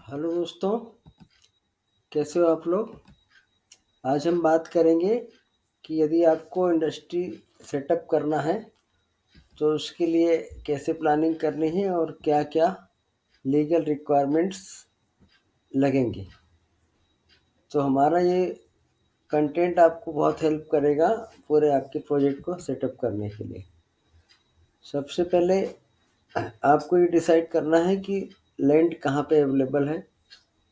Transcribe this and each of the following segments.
Hello दोस्तों, कैसे हो आप लोग। आज हम बात करेंगे कि यदि आपको इंडस्ट्री सेटअप करना है तो उसके लिए कैसे प्लानिंग करनी है और क्या-क्या लीगल रिक्वायरमेंट्स लगेंगे। तो हमारा ये कंटेंट आपको बहुत हेल्प करेगा पूरे आपके प्रोजेक्ट को सेटअप करने के लिए। सबसे पहले आपको ये डिसाइड करना है कि लैंड कहाँ पे अवेलेबल है,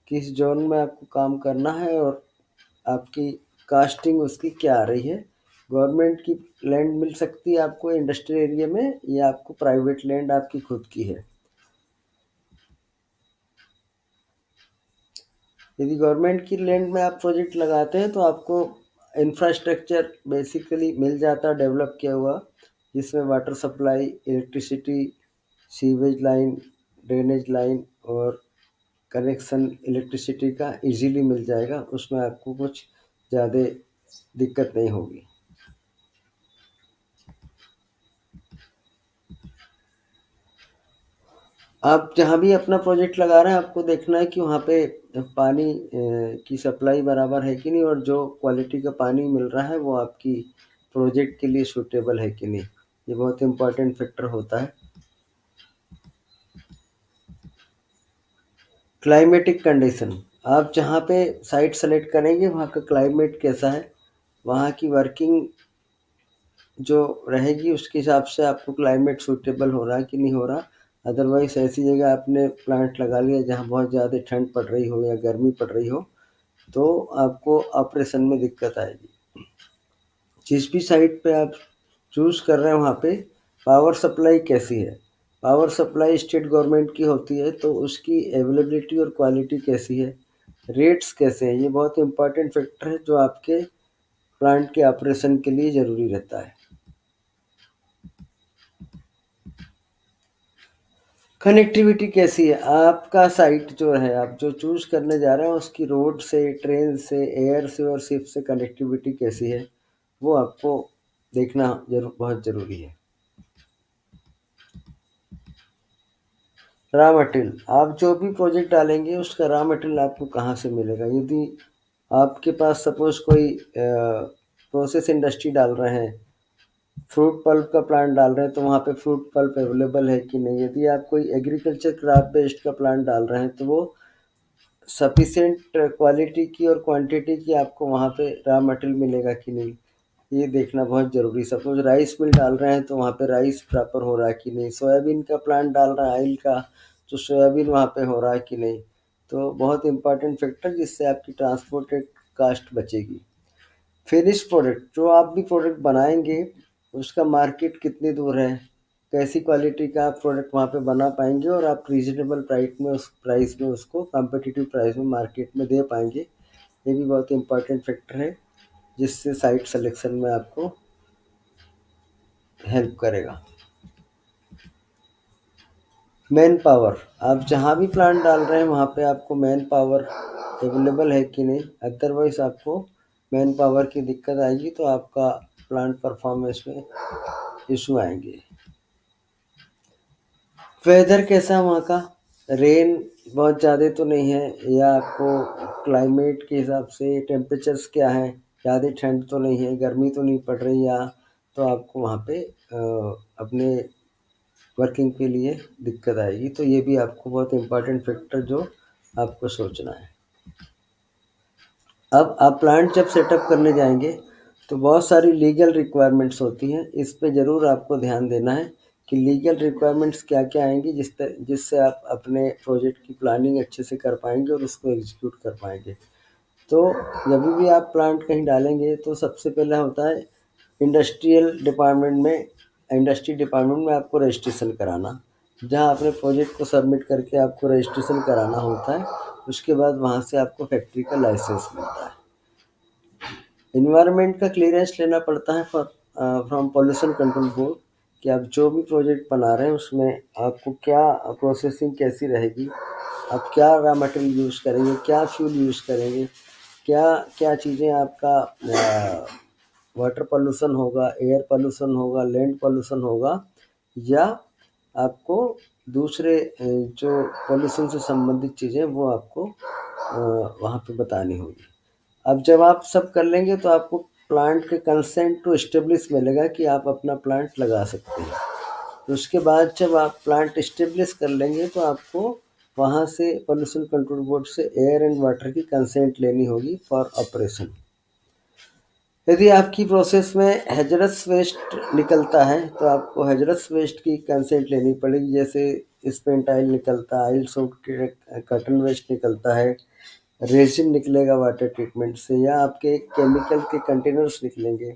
किस जोन में आपको काम करना है और आपकी कास्टिंग उसकी क्या आ रही है। गवर्नमेंट की लैंड मिल सकती है आपको इंडस्ट्रियल एरिया में या आपको प्राइवेट लैंड आपकी खुद की है। यदि गवर्नमेंट की लैंड में आप प्रोजेक्ट लगाते हैं तो आपको इंफ्रास्ट्रक्चर बेसिकली मिल जाता है डेवलप किया हुआ, जिसमें water supply, electricity, sewage line, drainage line और कनेक्शन इलेक्ट्रिसिटी का इजीली मिल जाएगा। उसमें आपको कुछ ज़्यादा दिक्कत नहीं होगी। आप जहाँ भी अपना प्रोजेक्ट लगा रहे हैं आपको देखना है कि वहाँ पे पानी की सप्लाई बराबर है कि नहीं और जो क्वालिटी का पानी मिल रहा है वो आपकी प्रोजेक्ट के लिए सूटेबल है कि नहीं। ये बहुत इम्पोर्टेंट फैक्टर होता है। क्लाइमेटिक कंडीशन, आप जहाँ पे साइट सेलेक्ट करेंगे वहाँ का क्लाइमेट कैसा है, वहाँ की वर्किंग जो रहेगी उसके हिसाब से आपको क्लाइमेट सूटेबल हो रहा है कि नहीं हो रहा। अदरवाइज़ ऐसी जगह आपने प्लांट लगा लिया जहाँ बहुत ज़्यादा ठंड पड़ रही हो या गर्मी पड़ रही हो तो आपको ऑपरेशन में दिक्कत आएगी। जिस भी साइट पे आप चूज़ कर रहे हैं वहाँ पे पावर सप्लाई कैसी है। पावर सप्लाई स्टेट गवर्नमेंट की होती है तो उसकी अवेलेबिलिटी और क्वालिटी कैसी है, रेट्स कैसे हैं, ये बहुत इंपॉर्टेंट फैक्टर है जो आपके प्लांट के ऑपरेशन के लिए ज़रूरी रहता है। कनेक्टिविटी कैसी है, आपका साइट जो है आप जो चूज़ करने जा रहे हैं उसकी रोड से, ट्रेन से, एयर से और शिप से कनेक्टिविटी कैसी है, वो आपको देखना बहुत ज़रूरी है। रॉ मटेरियल, आप जो भी प्रोजेक्ट डालेंगे उसका रॉ मटेरियल आपको कहाँ से मिलेगा। यदि आपके पास सपोज़ कोई प्रोसेस इंडस्ट्री डाल रहे हैं, फ्रूट पल्प का प्लांट डाल रहे हैं तो वहाँ पे फ्रूट पल्प अवेलेबल है कि नहीं। यदि आप कोई एग्रीकल्चर क्रॉप बेस्ड का प्लांट डाल रहे हैं तो वो सफिशिएंट क्वालिटी की और क्वांटिटी की आपको वहाँ पे रॉ मटेरियल मिलेगा कि नहीं, ये देखना बहुत ज़रूरी। सपोज़ राइस मिल डाल रहे हैं तो वहाँ पे राइस प्रॉपर हो रहा है कि नहीं। सोयाबीन का प्लांट डाल रहा है ऑयल का, तो सोयाबीन वहाँ पे हो रहा है कि नहीं। तो बहुत इंपॉर्टेंट फैक्टर जिससे आपकी ट्रांसपोर्टेड कास्ट बचेगी। फिनिश प्रोडक्ट, जो आप भी प्रोडक्ट बनाएंगे उसका मार्केट कितनी दूर है, कैसी क्वालिटी का आप प्रोडक्ट वहाँ पे बना पाएंगे और आप रीजनेबल प्राइस में उसको कॉम्पिटिटिव प्राइस में मार्केट में दे पाएंगे। ये भी बहुत इंपॉर्टेंट फैक्टर है जिससे साइट सिलेक्शन में आपको हेल्प करेगा। मैन पावर, आप जहाँ भी प्लांट डाल रहे हैं वहाँ पे आपको मैन पावर अवेलेबल है कि नहीं। अदरवाइज आपको मैन पावर की दिक्कत आएगी तो आपका प्लांट परफॉर्मेंस में इशू आएंगे। वेदर कैसा है वहाँ का, रेन बहुत ज़्यादा तो नहीं है या आपको क्लाइमेट के हिसाब से टेम्परेचर्स क्या हैं, ज़्यादा ठंड तो नहीं है, गर्मी तो नहीं पड़ रही या तो आपको वहाँ पे अपने वर्किंग के लिए दिक्कत आएगी। तो ये भी आपको बहुत इम्पोर्टेंट फैक्टर जो आपको सोचना है। अब आप प्लांट जब सेटअप करने जाएंगे तो बहुत सारी लीगल रिक्वायरमेंट्स होती हैं, इस पे ज़रूर आपको ध्यान देना है कि लीगल रिक्वायरमेंट्स क्या-क्या आएंगी जिससे आप अपने प्रोजेक्ट की प्लानिंग अच्छे से कर पाएंगे और उसको एग्जीक्यूट कर पाएंगे। तो जब भी आप प्लांट कहीं डालेंगे तो सबसे पहला होता है इंडस्ट्री डिपार्टमेंट में आपको रजिस्ट्रेशन कराना, जहाँ अपने प्रोजेक्ट को सबमिट करके आपको रजिस्ट्रेशन कराना होता है। उसके बाद वहाँ से आपको फैक्ट्री का लाइसेंस मिलता है। इन्वायरमेंट का क्लियरेंस लेना पड़ता है फ्रॉम पॉल्यूशन कंट्रोल बोर्ड कि आप जो भी प्रोजेक्ट बना रहे हैं उसमें आपको क्या प्रोसेसिंग कैसी रहेगी, आप क्या रॉ मटेरियल यूज़ करेंगे, क्या फ्यूल यूज़ करेंगे, क्या क्या चीज़ें आपका वाटर पोल्यूशन होगा, एयर पोल्यूशन होगा, लैंड पोल्यूशन होगा या आपको दूसरे जो पॉल्यूशन से संबंधित चीज़ें वो आपको वहाँ पे बतानी होगी। अब जब आप सब कर लेंगे तो आपको प्लांट के कंसेंट टू एस्टेब्लिश मिलेगा कि आप अपना प्लांट लगा सकते हैं। तो उसके बाद जब आप प्लांट एस्टेब्लिश कर लेंगे तो आपको वहाँ से पॉल्यूशन कंट्रोल बोर्ड से एयर एंड वाटर की कंसेंट लेनी होगी फॉर ऑपरेशन। यदि आपकी प्रोसेस में हैज़रस वेस्ट निकलता है तो आपको हैज़रस वेस्ट की कंसेंट लेनी पड़ेगी, जैसे स्पेंट ऑयल निकलता है, ऑयल सोक्ड कॉटन वेस्ट निकलता है, रेजिन निकलेगा वाटर ट्रीटमेंट से, या आपके केमिकल के कंटेनर्स निकलेंगे,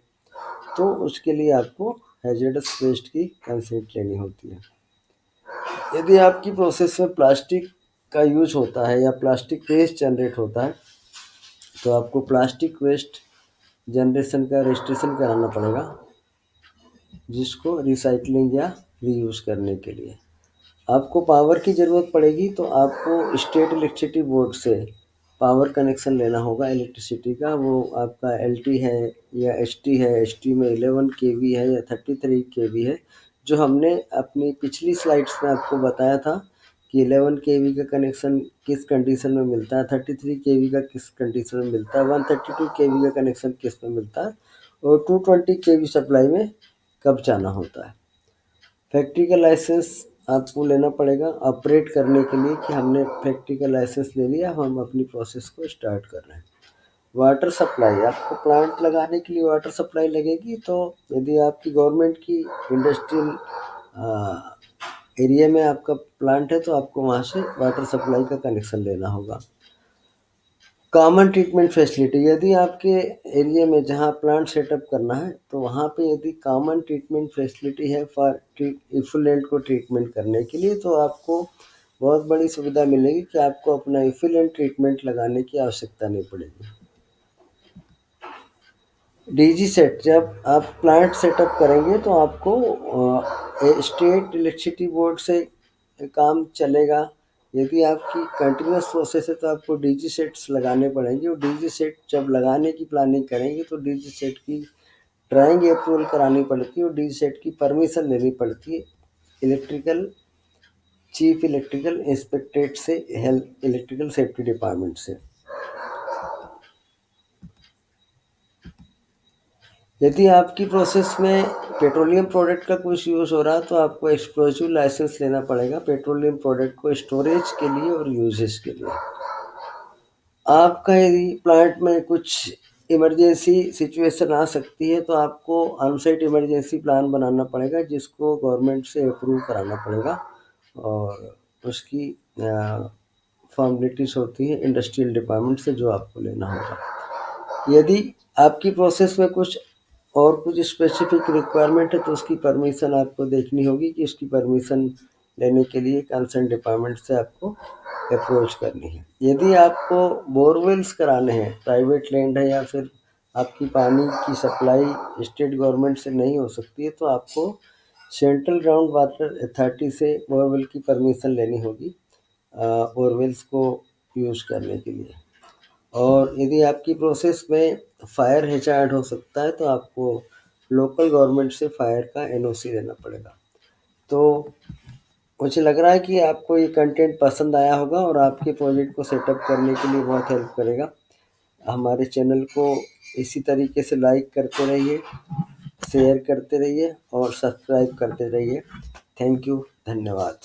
तो उसके लिए आपको हैज़रस वेस्ट की कंसेंट लेनी होती है। यदि आपकी प्रोसेस में प्लास्टिक का यूज होता है या प्लास्टिक वेस्ट जनरेट होता है तो आपको प्लास्टिक वेस्ट जनरेशन का रजिस्ट्रेशन कराना पड़ेगा, जिसको रिसाइकलिंग या रीयूज़ करने के लिए आपको पावर की ज़रूरत पड़ेगी। तो आपको स्टेट इलेक्ट्रिसिटी बोर्ड से पावर कनेक्शन लेना होगा इलेक्ट्रिसिटी का। वो आपका एलटी है या एसटी है, एसटी में 11 केवी है या 33 केवी है, जो हमने अपनी पिछली स्लाइड्स में आपको बताया था कि 11 केवी का कनेक्शन किस कंडीशन में मिलता है, 33 केवी का किस कंडीशन में मिलता है, 132 केवी का कनेक्शन किस में मिलता है, और 220 केवी सप्लाई में कब जाना होता है। फैक्ट्री का लाइसेंस आपको लेना पड़ेगा ऑपरेट करने के लिए कि हमने फैक्ट्री का लाइसेंस ले लिया, हम अपनी प्रोसेस को स्टार्ट कर रहे हैं। वाटर सप्लाई, आपको प्लांट लगाने के लिए वाटर सप्लाई लगेगी। तो यदि आपकी गवर्नमेंट की इंडस्ट्रियल एरिया में आपका प्लांट है तो आपको वहाँ से वाटर सप्लाई का कनेक्शन लेना होगा। कॉमन ट्रीटमेंट फैसिलिटी, यदि आपके एरिया में जहाँ प्लांट सेटअप करना है तो वहाँ पे यदि कॉमन ट्रीटमेंट फैसिलिटी है फॉर इफ्लुएंट को ट्रीटमेंट करने के लिए, तो आपको बहुत बड़ी सुविधा मिलेगी कि आपको अपना इफ्लुएंट ट्रीटमेंट लगाने की आवश्यकता नहीं पड़ेगी। डीजी सेट, जब आप प्लांट सेटअप करेंगे तो आपको स्टेट इलेक्ट्रिसिटी बोर्ड से काम चलेगा। यदि आपकी कंटिन्यूस प्रोसेस है तो आपको डीजी सेट्स लगाने पड़ेंगे, और डीजी सेट जब लगाने की प्लानिंग करेंगे तो डीजी सेट की ड्राइंग अप्रूवल करानी पड़ती है और डीजी सेट की परमिशन लेनी पड़ती है इलेक्ट्रिकल चीफ इलेक्ट्रिकल इंस्पेक्टरेट से, हेल्थ इलेक्ट्रिकल सेफ्टी डिपार्टमेंट से। यदि आपकी प्रोसेस में पेट्रोलियम प्रोडक्ट का कुछ यूज़ हो रहा है तो आपको एक्सप्लोजिव लाइसेंस लेना पड़ेगा पेट्रोलियम प्रोडक्ट को स्टोरेज के लिए और यूजेस के लिए। आपका यदि प्लांट में कुछ इमरजेंसी सिचुएशन आ सकती है तो आपको ऑनसाइट इमरजेंसी प्लान बनाना पड़ेगा, जिसको गवर्नमेंट से अप्रूव कराना पड़ेगा, और उसकी फॉर्मेलिटीज़ होती है इंडस्ट्रियल डिपार्टमेंट से, जो आपको लेना होगा। यदि आपकी प्रोसेस में कुछ स्पेसिफिक रिक्वायरमेंट है तो उसकी परमिशन आपको देखनी होगी कि उसकी परमिशन लेने के लिए कंसर्न डिपार्टमेंट से आपको अप्रोच करनी है। यदि आपको बोरवेल्स कराने हैं, प्राइवेट लैंड है या फिर आपकी पानी की सप्लाई स्टेट गवर्नमेंट से नहीं हो सकती है, तो आपको सेंट्रल ग्राउंड वाटर अथॉरिटी से बोरवेल की परमिशन लेनी होगी बोरवेल्स को यूज़ करने के लिए। और यदि आपकी प्रोसेस में फायर हैजार्ड हो सकता है तो आपको लोकल गवर्नमेंट से फायर का एनओसी लेना पड़ेगा। तो मुझे लग रहा है कि आपको ये कंटेंट पसंद आया होगा और आपके प्रोजेक्ट को सेटअप करने के लिए बहुत हेल्प करेगा। हमारे चैनल को इसी तरीके से लाइक करते रहिए, शेयर करते रहिए और सब्सक्राइब करते रहिए। थैंक यू, धन्यवाद।